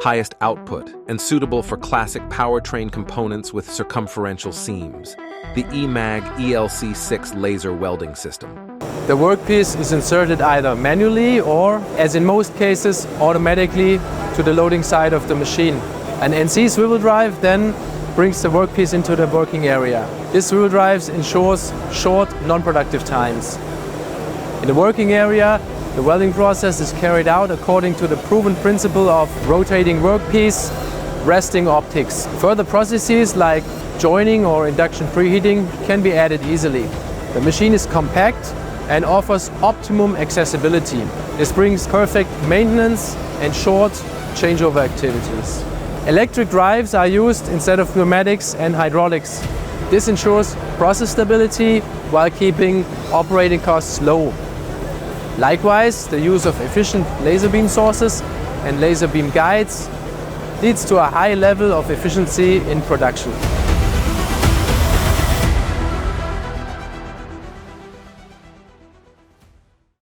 highest output, and suitable for classic powertrain components with circumferential seams. The EMAG ELC 6 laser welding system. The workpiece is inserted either manually or, as in most cases, automatically to the loading side of the machine. An NC swivel drive then brings the workpiece into the working area. This swivel drive ensures short, non-productive times. In the working area, the welding process is carried out according to the proven principle of rotating workpiece, resting optics. Further processes like joining or induction preheating can be added easily. The machine is compact and offers optimum accessibility. This brings perfect maintenance and short changeover activities. Electric drives are used instead of pneumatics and hydraulics. This ensures process stability while keeping operating costs low. Likewise, the use of efficient laser beam sources and laser beam guides leads to a high level of efficiency in production.